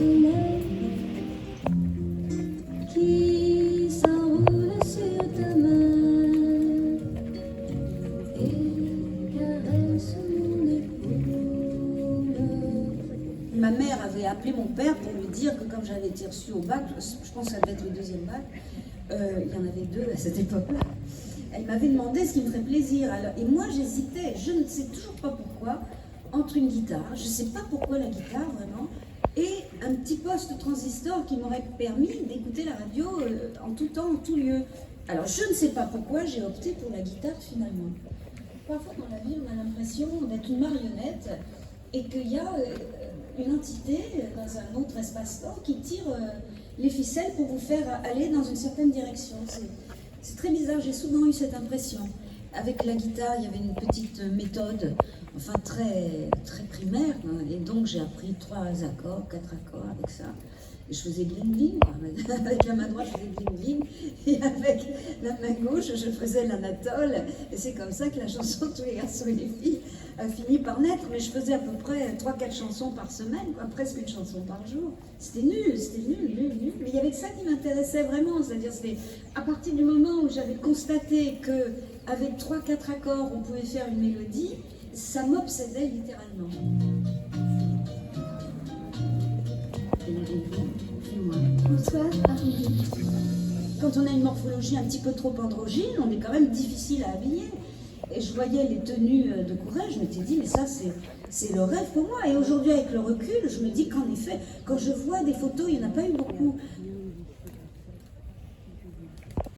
soleil qui s'enroule sur ta main et caresse mon épaule. Ma mère avait appelé mon père pour lui dire que comme j'avais été reçue au bac, je pense que ça devait être le deuxième bac, il y en avait deux à cette époque-là, elle m'avait demandé ce qui me ferait plaisir. Alors, et moi j'hésitais, je ne sais toujours pas pourquoi, entre une guitare, je ne sais pas pourquoi la guitare vraiment, et un petit poste transistor qui m'aurait permis d'écouter la radio en tout temps, en tout lieu. Alors je ne sais pas pourquoi j'ai opté pour la guitare finalement. Parfois dans la vie on a l'impression d'être une marionnette et qu'il y a une entité dans un autre espace-temps qui tire les ficelles pour vous faire aller dans une certaine direction. C'est très bizarre, j'ai souvent eu cette impression. Avec la guitare, il y avait une petite méthode, enfin très, très primaire, hein, et donc j'ai appris 3 accords, 4 accords avec ça. Et je faisais gling-gling, avec la main droite je faisais gling-gling, et avec la main gauche je faisais l'anatole, et c'est comme ça que la chanson Tous les garçons et les filles a fini par naître, mais je faisais à peu près 3-4 chansons par semaine, quoi, presque une chanson par jour. C'était nul, nul. Mais il y avait que ça qui m'intéressait vraiment, c'est-à-dire c'était à partir du moment où j'avais constaté qu'avec 3-4 accords on pouvait faire une mélodie, ça m'obsédait littéralement. Bonsoir, Harry. Quand on a une morphologie un petit peu trop androgyne, on est quand même difficile à habiller. Et je voyais les tenues de Couret, je m'étais dit, mais ça c'est le rêve pour moi. Et aujourd'hui, avec le recul, je me dis qu'en effet, quand je vois des photos, il n'y en a pas eu beaucoup,